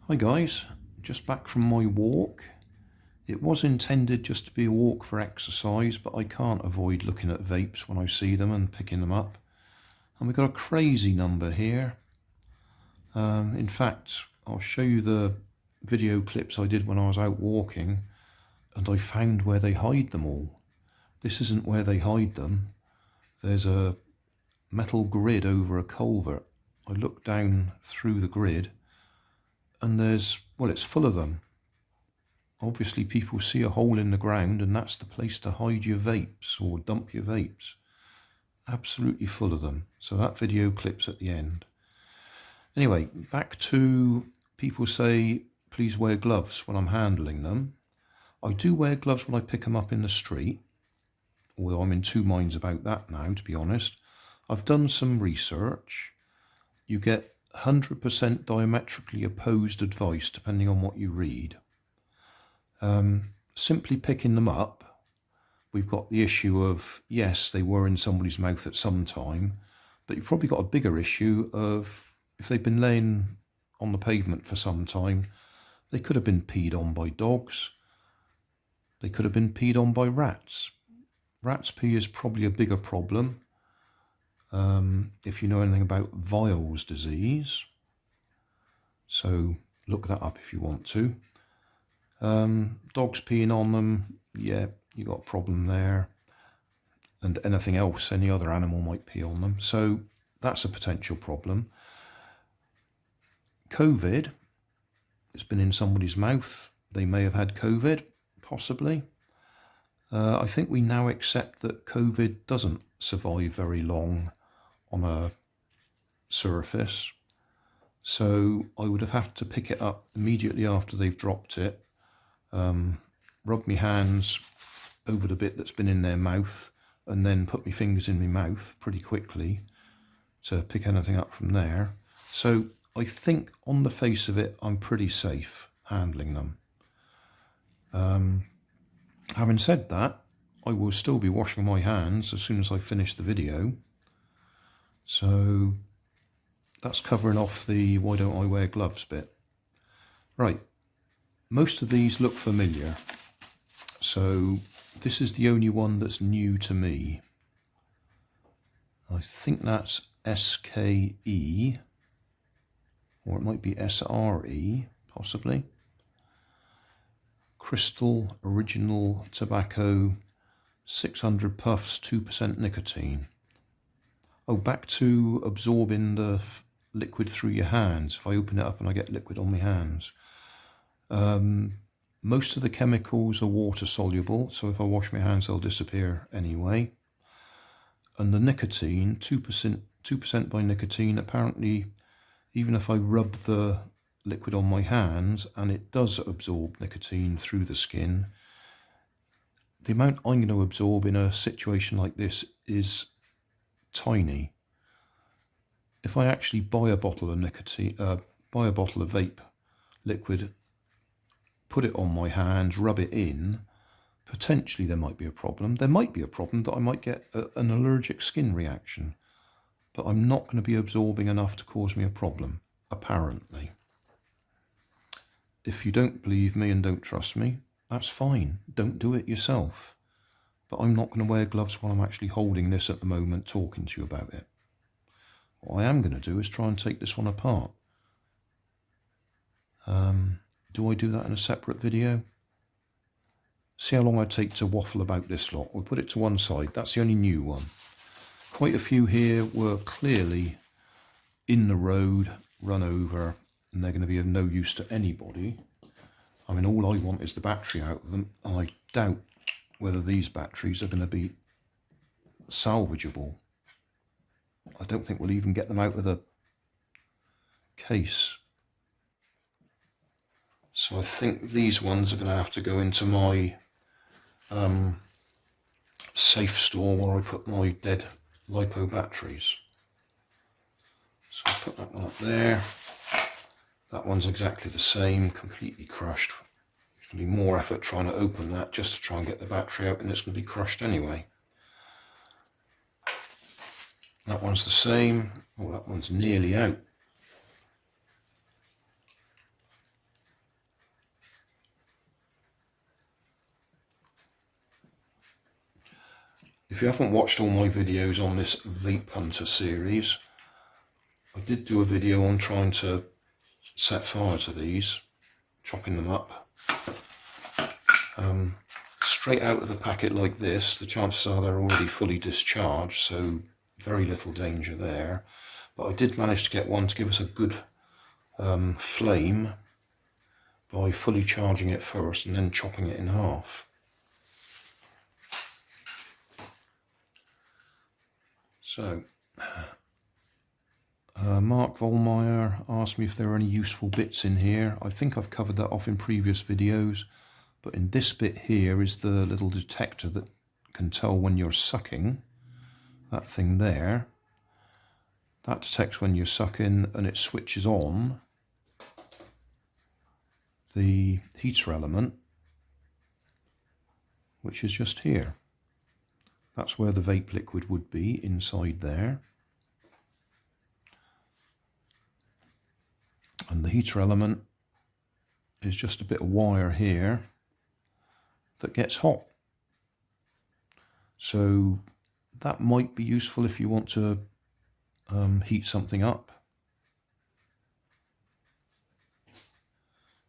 Hi guys, just back from my walk. It was intended just to be a walk for exercise, but I can't avoid looking at vapes when I see them and picking them up. And we've got a crazy number here. In fact, I'll show you the video clips I did when I was out walking, and I found where they hide them all. This isn't where they hide them. There's a metal grid over a culvert. I looked down through the grid and it's full of them. Obviously people see a hole in the ground and that's the place to hide your vapes or dump your vapes. Absolutely full of them. So that video clip's at the end. Anyway, back to people say, please wear gloves when I'm handling them. I do wear gloves when I pick them up in the street, although I'm in two minds about that now, to be honest. I've done some research. You get 100% diametrically opposed advice depending on what you read. Simply picking them up, we've got the issue of, yes, they were in somebody's mouth at some time, but you've probably got a bigger issue of if they've been laying on the pavement for some time, they could have been peed on by dogs, they could have been peed on by rats. Rats pee is probably a bigger problem. If you know anything about Weil's disease, so look that up if you want to. Dogs peeing on them, yeah, you got a problem there. And anything else, any other animal might pee on them. So that's a potential problem. COVID, it's been in somebody's mouth. They may have had COVID, possibly. I think we now accept that COVID doesn't survive very long on a surface. So I would have to pick it up immediately after they've dropped it, rub my hands over the bit that's been in their mouth, and then put my fingers in my mouth pretty quickly to pick anything up from there. So I think on the face of it, I'm pretty safe handling them. Having said that, I will still be washing my hands as soon as I finish the video. So that's covering off the why don't I wear gloves bit. Right, most of these look familiar. So this is the only one that's new to me. I think that's SKE, or it might be SRE, possibly. Crystal Original Tobacco, 600 puffs, 2% nicotine. Oh, back to absorbing the liquid through your hands. If I open it up and I get liquid on my hands. Most of the chemicals are water soluble, so if I wash my hands, they'll disappear anyway. And the nicotine, 2% by nicotine, apparently, even if I rub the liquid on my hands and it does absorb nicotine through the skin, the amount I'm going to absorb in a situation like this is tiny. If I actually buy a bottle of buy a bottle of vape liquid, put it on my hands, rub it in, potentially there might be a problem. There might be a problem that I might get an allergic skin reaction, but I'm not going to be absorbing enough to cause me a problem, apparently. If you don't believe me and don't trust me, that's fine. Don't do it yourself. But I'm not going to wear gloves while I'm actually holding this at the moment, talking to you about it. What I am going to do is try and take this one apart. Do I do that in a separate video? See how long I take to waffle about this lot. We'll put it to one side. That's the only new one. Quite a few here were clearly in the road, run over, and they're going to be of no use to anybody. I mean, all I want is the battery out of them. I doubt whether these batteries are going to be salvageable. I don't think we'll even get them out of the case. So I think these ones are going to have to go into my safe store where I put my dead LiPo batteries. So I'll put that one up there. That one's exactly the same, completely crushed. There's going to be more effort trying to open that just to try and get the battery out, and it's going to be crushed anyway. That one's the same. Oh, that one's nearly out. If you haven't watched all my videos on this Vape Hunter series, I did do a video on trying to set fire to these, chopping them up. Straight out of the packet like this, the chances are they're already fully discharged, so very little danger there. But I did manage to get one to give us a good flame by fully charging it first and then chopping it in half. So, Mark Vollmeyer asked me if there are any useful bits in here. I think I've covered that off in previous videos, but in this bit here is the little detector that can tell when you're sucking. That thing there, that detects when you're sucking, and it switches on the heater element, which is just here. That's where the vape liquid would be, inside there. And the heater element is just a bit of wire here that gets hot. So that might be useful if you want to heat something up.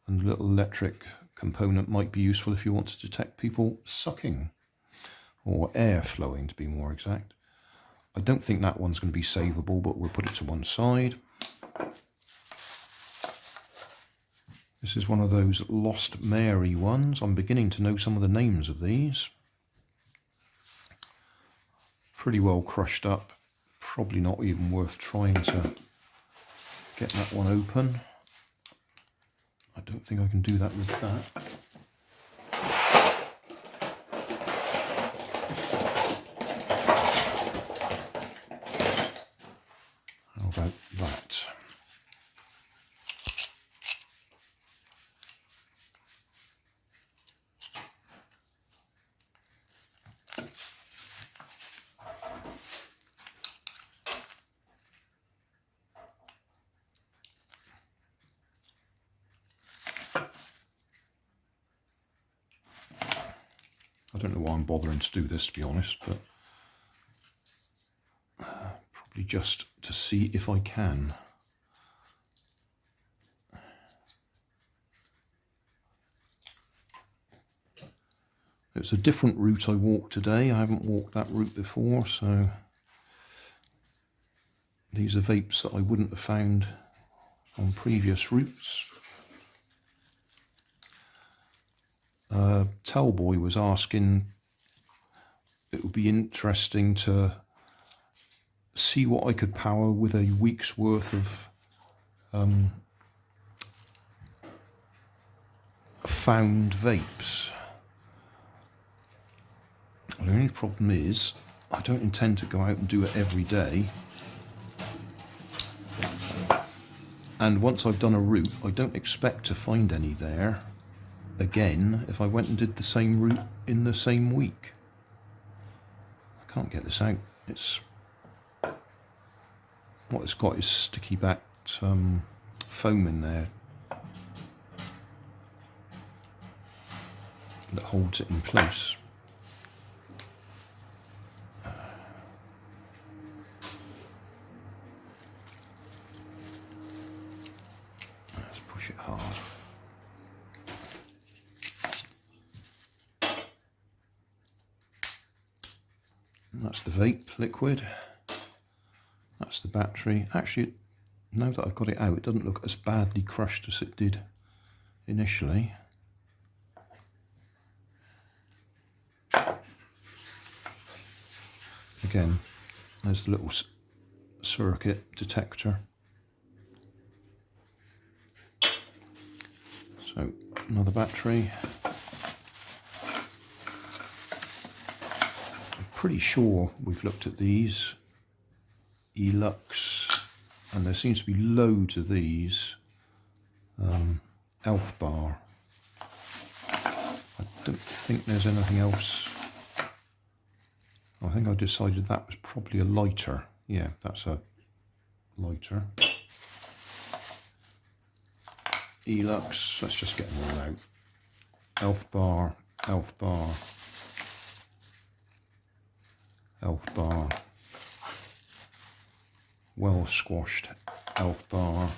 And the little electric component might be useful if you want to detect people sucking, or air flowing to be more exact. I don't think that one's going to be savable, but we'll put it to one side. This is one of those Lost Mary ones. I'm beginning to know some of the names of these. Pretty well crushed up. Probably not even worth trying to get that one open. I don't think I can do that with that. How about that? I don't know why I'm bothering to do this, to be honest, but probably just to see if I can. It's a different route I walked today. I haven't walked that route before, so these are vapes that I wouldn't have found on previous routes. Tellboy was asking, it would be interesting to see what I could power with a week's worth of found vapes. The only problem is I don't intend to go out and do it every day, and once I've done a route I don't expect to find any there again if I went and did the same route in the same week. I can't get this out. It's what it's got is sticky backed foam in there that holds it in place. Let's push it hard. And that's the vape liquid. That's the battery. Actually, now that I've got it out, it doesn't look as badly crushed as it did initially. Again, there's the little circuit detector. So, another battery. I'm pretty sure we've looked at these. ELux, and there seems to be loads of these. Elfbar. I don't think there's anything else. I think I decided that was probably a lighter. Yeah, that's a lighter. ELux, let's just get them all out. Elfbar, Elfbar. Elfbar, well squashed Elfbar,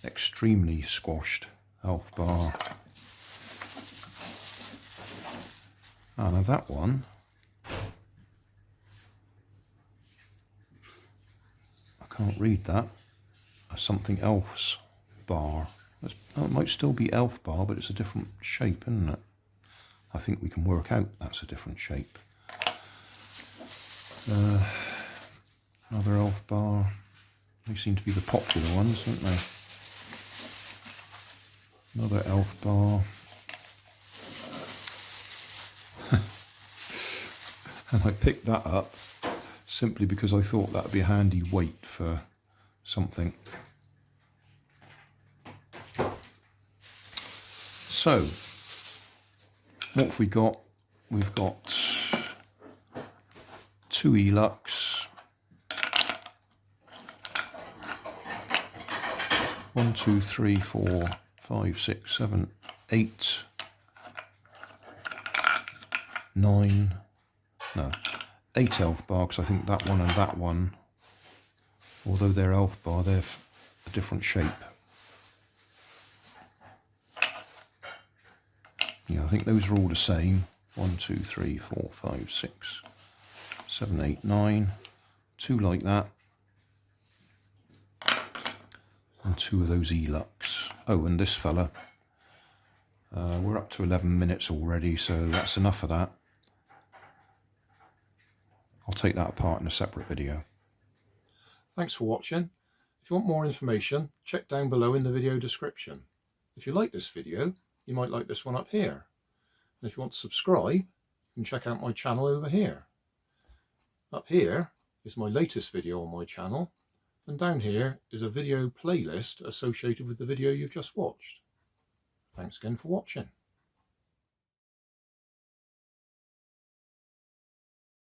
extremely squashed Elfbar. And now that one, I can't read that, something else bar. It might still be Elfbar, but it's a different shape, isn't it? I think we can work out that's a different shape. Another Elfbar. They seem to be the popular ones, don't they? Another Elfbar. And I picked that up simply because I thought that would be a handy weight for something. So, what have we got? We've got 2 ELux, 1, 2, 3, 4, 5, 6, 7, 8, 9, no, 8 Elfbar, because I think that one and that one, although they're Elfbar, they're a different shape. Yeah, I think those are all the same. 1, 2, 3, 4, 5, 6, 7, 8, 9. 2 like that. And 2 of those ELux. Oh, and this fella. We're up to 11 minutes already, so that's enough of that. I'll take that apart in a separate video. Thanks for watching. If you want more information, check down below in the video description. If you like this video, you might like this one up here. And if you want to subscribe, you can check out my channel over here. Up here is my latest video on my channel, and down here is a video playlist associated with the video you've just watched. Thanks again for watching.